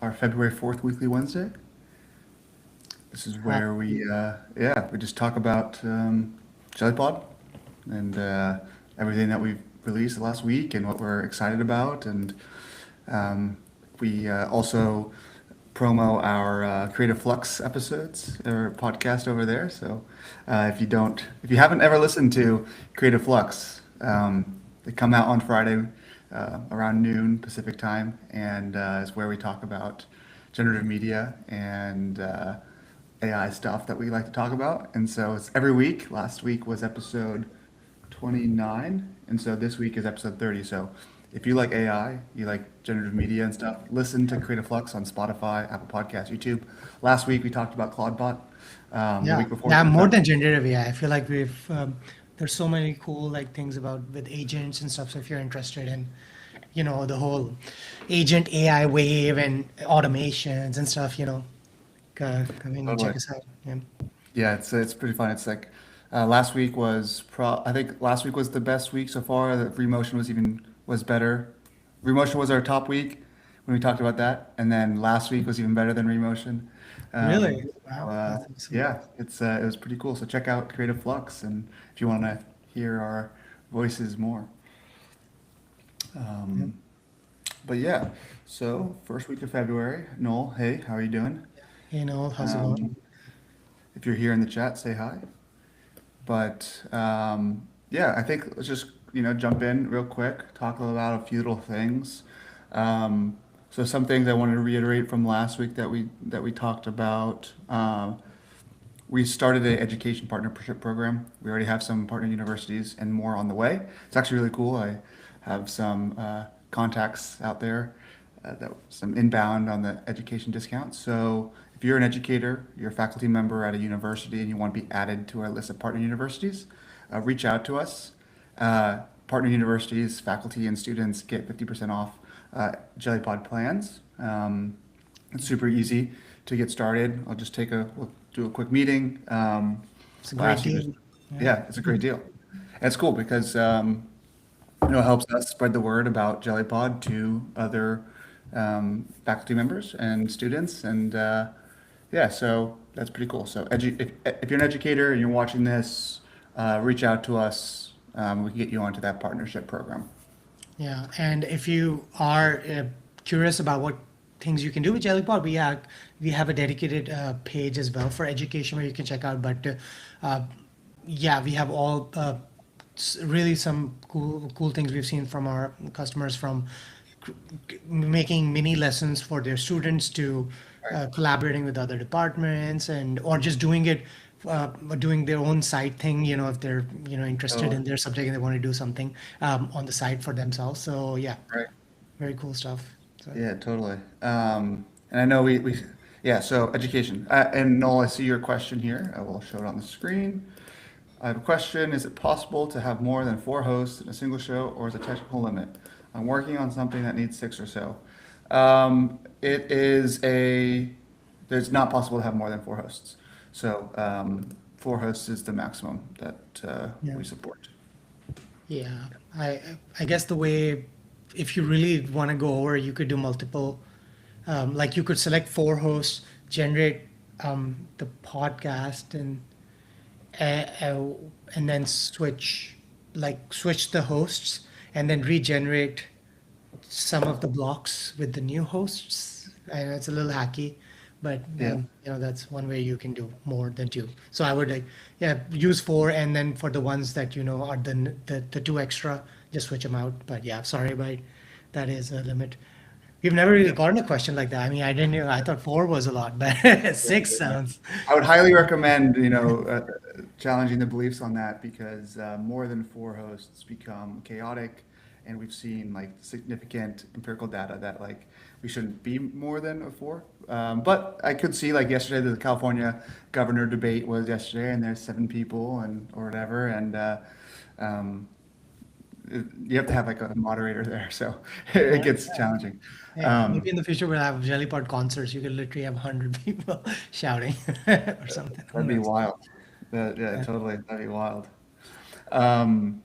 our February 4th weekly Wednesday. This is Uh, where we just talk about Jellypod and everything that we've released the last week and what we're excited about. And we also promo our Creative Flux episodes or podcast over there. So if you haven't ever listened to Creative Flux, they come out on Friday around noon Pacific time, and is where we talk about generative media and AI stuff that we like to talk about. And so it's every week. Last week was episode 29, and so this week is episode 30. So if you like AI, you like generative media and stuff, listen to Creative Flux on Spotify, Apple Podcasts, YouTube. Last week we talked about Claudebot. The yeah, week before we yeah, talked more about than generative AI. I feel like there's so many cool like things about with agents and stuff. So if you're interested in, the whole agent AI wave and automations and stuff, come in and totally. check us out. Yeah. Yeah, it's pretty fun. It's like last week was I think last week was the best week so far. The Remotion was better. Remotion was our top week when we talked about that, and then last week was even better than Remotion. Really? So Wow, that's awesome. yeah, it was pretty cool. So check out Creative Flux, and if you want to hear our voices more. Yeah. Um, but yeah, so first week of February. Noel, hey, how are you doing? Hey, Noel, how's it going? Um, if you're here in the chat, say hi. But yeah, I think let's just jump in real quick, talk about a few little things. So some things I wanted to reiterate from last week that we talked about. We started an education partnership program. We already have some partner universities and more on the way. It's actually really cool. I have some contacts out there, some inbound on the education discount. So if you're an educator, you're a faculty member at a university, and you want to be added to our list of partner universities, reach out to us. Partner universities, faculty, and students get 50% off Jellypod plans. It's super easy to get started. We'll do a quick meeting. It's a We'll great ask you to, deal. Yeah. yeah, it's a great deal. And it's cool because it helps us spread the word about Jellypod to other faculty members and students. And yeah, so that's pretty cool. So if you're an educator and you're watching this, reach out to us. We can get you onto that partnership program. Yeah, and if you are curious about what things you can do with Jellypod, we have a dedicated page as well for education where you can check out. But uh, yeah, we have all really some cool things we've seen from our customers, from c- making mini lessons for their students to Right. collaborating with other departments, and or just doing their own side thing, if they're interested Totally. in their subject and they want to do something on the side for themselves. So yeah, Right. very cool stuff. So Yeah, totally. And I know yeah, so education. And Noel, I see your question here. I will show it on the screen. I have a question. Is it possible to have more than 4 hosts in a single show, or is a technical limit? I'm working on something that needs 6 or so. It is there's not possible to have more than 4 hosts. So 4 hosts is the maximum that yeah. we support. Yeah, I guess the way, if you really want to go over, you could do multiple. Like you could select 4 hosts, generate the podcast, and then switch the hosts, and then regenerate some of the blocks with the new hosts. I know it's a little hacky, but Yeah. that's one way you can do more than two. So I would, like, yeah, use four, and then for the ones that are the two extra, just switch them out. But yeah, sorry, but that is a limit. We've never really gotten a question like that. I mean, I didn't. I thought four was a lot, but six sounds. I would highly recommend, challenging the beliefs on that because more than 4 hosts become chaotic, and we've seen like significant empirical data that like we shouldn't be more than a 4. But I could see like yesterday the California governor debate was yesterday, and there's 7 people and or whatever, and um, you have to have like a moderator there, so it Yeah. gets challenging. Hey, maybe Um, in the future we'll have Jellypod concerts. You could literally have 100 people shouting or something. Who that'd be knows? wild. Yeah, Yeah. totally, that'd be wild. Um,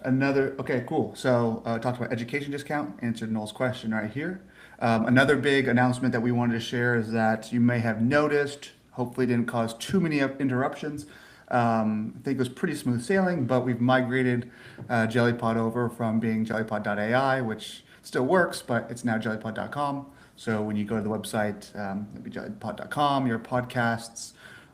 Okay, cool. So, talked about education discount, answered Noel's question right here. Another big announcement that we wanted to share is that you may have noticed, hopefully didn't cause too many interruptions. I think it was pretty smooth sailing, but we've migrated Jellypod over from being jellypod.ai, which still works, but it's now jellypod.com. So when you go to the website, it'll be jellypod.com, your podcasts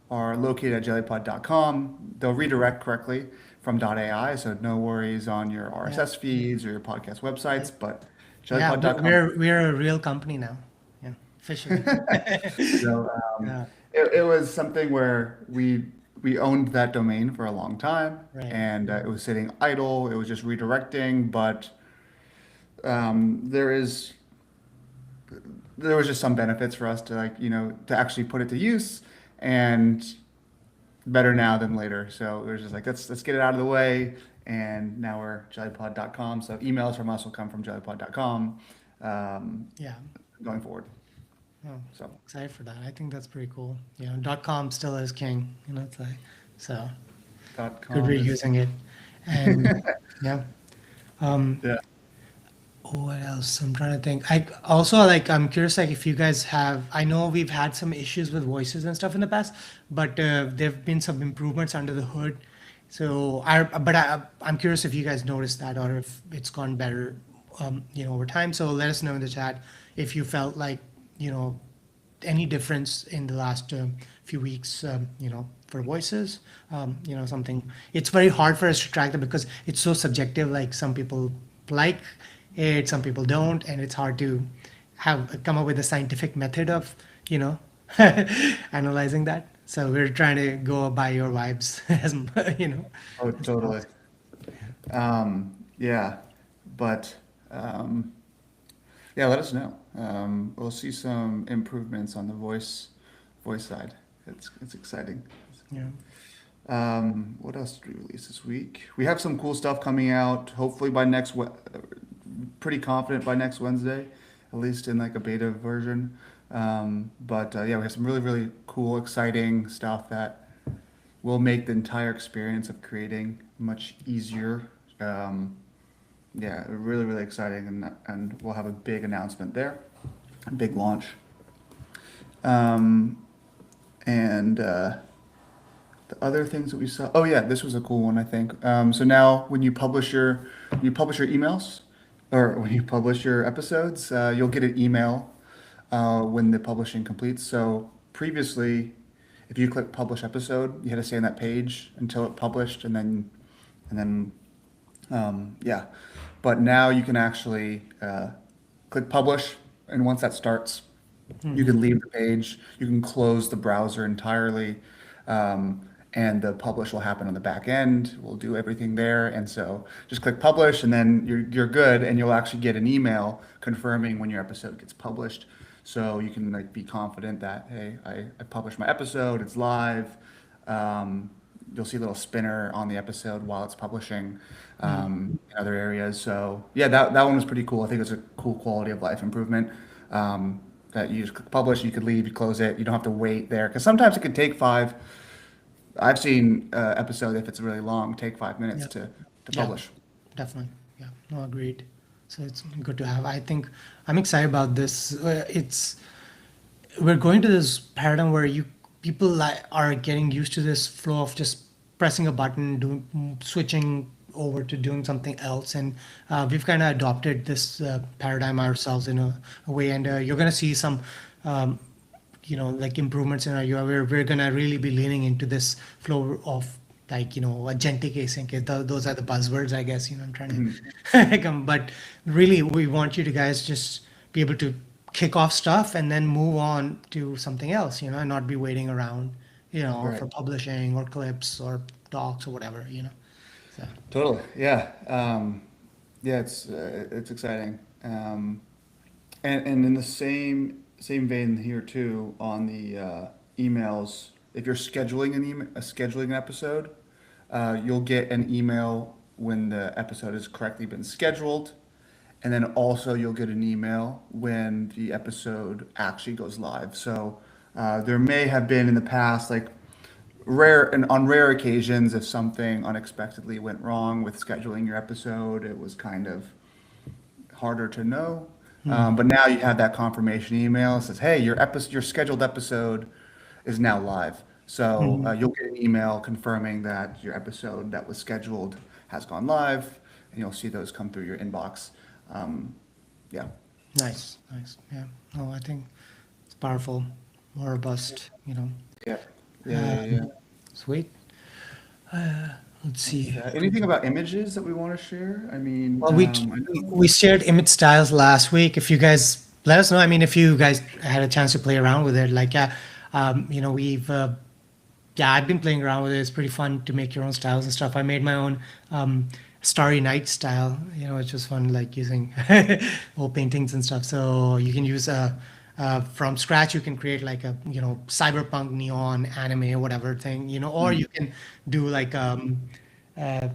are located at jellypod.com. They'll redirect correctly from .ai, so no worries on your Yeah. RSS feeds or your podcast websites, but Yeah, jellypod.com. we're a real company now. Yeah, officially. So Yeah, it was something where we owned that domain for a long time, right. and it was sitting idle. It was just redirecting, but there is there was just some benefits for us to to actually put it to use, and better now than later. So it was just like let's get it out of the way, and now we're jellypod.com. So emails from us will come from jellypod.com Yeah. going forward. Oh, So excited for that. I think that's pretty cool. .com still is king. It's like so good we're .com is using it, and yeah. Um, yeah. what else? I'm trying to think. I also like. I'm curious. Like, if you guys have. I know we've had some issues with voices and stuff in the past, but there've been some improvements under the hood. So I'm curious if you guys noticed that or if it's gone better, over time. So let us know in the chat if you felt like you know any difference in the last few weeks, for voices. Something. It's very hard for us to track that because it's so subjective. Like some people like it, some people don't, and it's hard to have come up with a scientific method of, you know, analyzing that. So we're trying to go by your vibes, Oh, as well. totally. Yeah, but um, yeah, let us know. We'll see some improvements on the voice side. It's exciting. Yeah. What else did we release this week? We have some cool stuff coming out. Hopefully by pretty confident by next Wednesday, at least in like a beta version. But yeah, we have some really cool, exciting stuff that will make the entire experience of creating much easier. Um, yeah, really exciting, and we'll have a big announcement there, a big launch. Um, and the other things that we saw. Oh yeah, this was a cool one, I think. So now when you publish your emails, or when you publish your episodes, you'll get an email when the publishing completes. So previously, if you click publish episode, you had to stay on that page until it published, and then yeah. But now you can actually click publish, and once that starts, you Hmm. can leave the page. You can close the browser entirely, and the publish will happen on the back end. We'll do everything there, and so just click publish, and then you're good, and you'll actually get an email confirming when your episode gets published. So you can like be confident that hey, I published my episode. It's live. You'll see a little spinner on the episode while it's publishing in other areas. So yeah, that one was pretty cool. I think it's a cool quality of life improvement. That you just click publish, you could leave, you close it. You don't have to wait there because sometimes it could take five. I've seen episode if it's really long, take 5 minutes Yeah. to Yeah. publish. Definitely. Yeah. No, agreed. So it's good to have. I think I'm excited about this. It's we're going to this paradigm where you people are getting used to this flow of just pressing a button, switching over to doing something else, and we've kind of adopted this paradigm ourselves in a way. And you're going to see some, um, like improvements in our UI. We're going to really be leaning into this flow of like agentic async. Those are the buzzwords, I guess. I'm trying Mhm. to come, but really, we want you to guys just be able to kick off stuff and then move on to something else, and not be waiting around, Right. for publishing or clips or docs or whatever. So Totally. Yeah. Yeah. It's exciting. And in the same vein here too on the emails, if you're scheduling scheduling an episode, you'll get an email when the episode has correctly been scheduled, and then also you'll get an email when the episode actually goes live. So there may have been in the past like rare and on rare occasions, if something unexpectedly went wrong with scheduling your episode, it was kind of harder to know. But now you have that confirmation email that says, "Hey, your scheduled episode is now live." So Mhm. you'll get an email confirming that your episode that was scheduled has gone live, and you'll see those come through your inbox. Um, yeah, Nice, nice. Yeah. No, I think it's powerful, more robust, you know. yeah, yeah, yeah, yeah. Um, Sweet. Let's see. Anything about images that we want to share? I mean, Well, we I know. we shared image styles last week. If you guys let us know, I mean, if you guys had a chance to play around with it, like, yeah, we've yeah, I've been playing around with it. It's pretty fun to make your own styles and stuff. I made my own Starry Night style. It's just fun, like using old paintings and stuff. So you can use from scratch. You can create like a cyberpunk neon anime or whatever thing, or you can do uh, uh,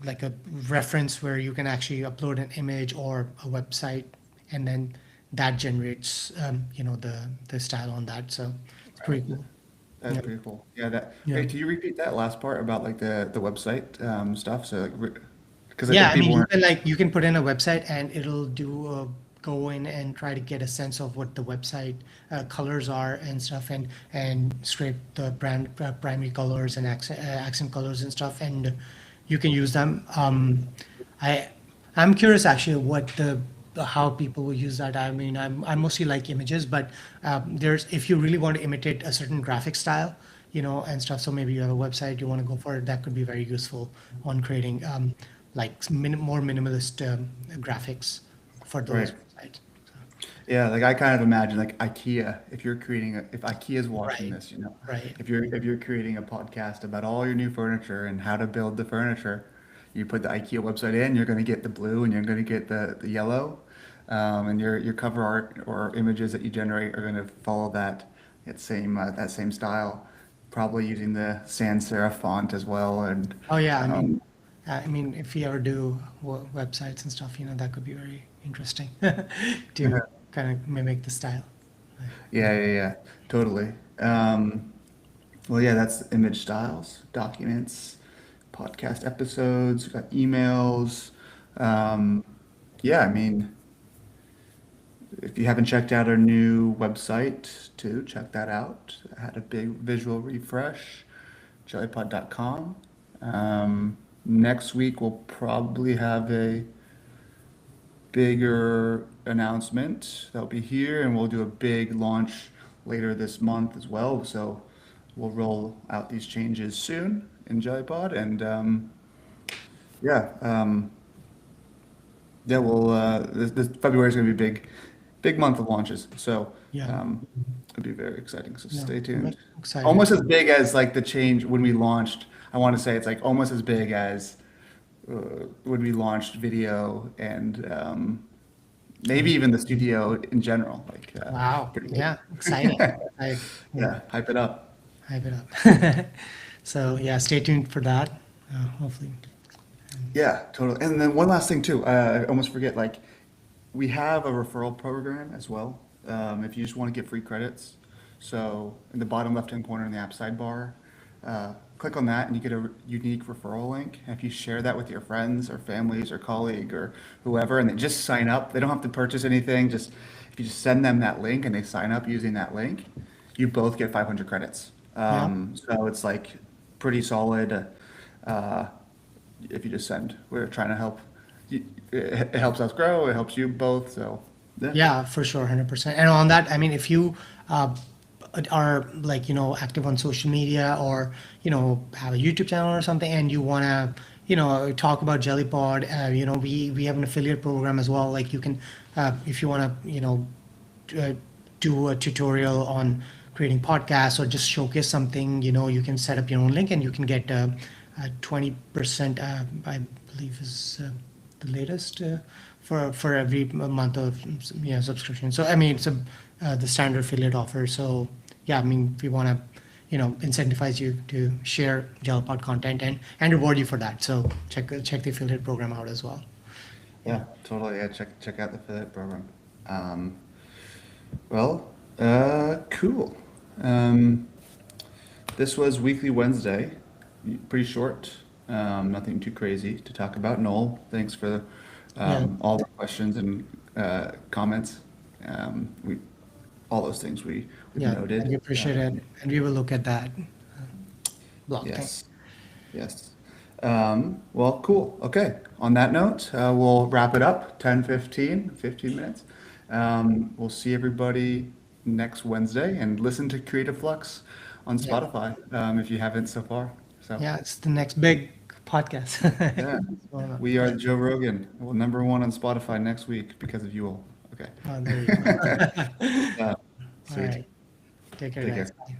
like a reference where you can actually upload an image or a website, and then that generates the style on that. So it's pretty cool. That's Yeah. pretty cool. Yeah, that. Yeah. Wait, can you repeat that last part about like the website stuff? So like, because Yeah, if I mean, people weren't, you can put in a website and it'll do go in and try to get a sense of what the website colors are and stuff, and scrape the brand primary colors and accent colors and stuff, and you can use them. I I'm curious actually what the how people will use that. I mean, I mostly like images, but there's if you really want to imitate a certain graphic style, and stuff. So maybe you have a website you want to go for it. That could be very useful on creating more minimalist graphics for those right? websites. Yeah, like I kind of imagine like IKEA. If IKEA's watching Right, this, right. if you're creating a podcast about all your new furniture and how to build the furniture, you put the IKEA website in, you're going to get the blue and you're going to get the yellow, and your cover art or images that you generate are going to follow that same style, probably using the sans serif font as well. And Oh yeah, um, I mean, if you ever do websites and stuff, that could be very interesting to kind of mimic the style. yeah, yeah, yeah, totally. Well, yeah, that's image styles, documents, podcast episodes, got emails. Um, yeah, I mean, if you haven't checked out our new website, too, check that out. I had a big visual refresh, jellypod.com. Next week, we'll probably have a bigger announcement that'll be here, and we'll do a big launch later this month as well. So we'll roll out these changes soon in Jellypod, and yeah, yeah, this February is going to be big month of launches. So Yeah, it'll be very exciting. So yeah, stay I'm tuned. excited. Almost as big as like the change when we launched. I want to say it's like almost as big as when we launched video and maybe even the studio in general. Like Wow, pretty yeah, big. exciting. I yeah, Yeah, hype it up. hype it up. So yeah, stay tuned for that. Hopefully. Yeah, totally. And then one last thing too, I almost forget, like we have a referral program as well. If you just want to get free credits. So in the bottom left-hand corner in the app sidebar, click on that and you get a unique referral link. And if you share that with your friends or families or colleague or whoever, and they just sign up, they don't have to purchase anything. Just if you just send them that link and they sign up using that link, you both get 500 credits. Yeah. So it's like pretty solid. Uh, if you just send. We're trying to help. It helps us grow. It helps you both. So yeah, Yeah, for sure, 100%. And on that, I mean, if you uh, are like, active on social media, or, have a YouTube channel or something, and you want to, talk about Jellypod, we have an affiliate program as well. Like you can, if you want to, uh, do a tutorial on creating podcasts or just showcase something, you can set up your own link and you can get 20%, I believe is the latest for every month of subscription. So I mean, it's the standard affiliate offer. So yeah, I mean, if we want to, incentivize you to share Jellypod content and reward you for that. So check the affiliate program out as well. Yeah. yeah, totally. Yeah, check out the affiliate program. Well, cool. Um, this was Weekly Wednesday, pretty short, nothing too crazy to talk about. Noel, thanks for Yeah, all the questions and comments. We all those things we've yeah, noted. we appreciate it, and we will look at that block thing. Yes, yes. Well, cool. Okay. On that note, we'll wrap it up. 15 minutes. We'll see everybody next Wednesday and listen to Creative Flux on Yeah, Spotify if you haven't so far. So, yeah, it's the next big podcast. yeah, So, we are Joe Rogan. Well, number one on Spotify next week because of you all. Okay. there you go. Uh, All sweet. right, take care, Take guys. care. Bye.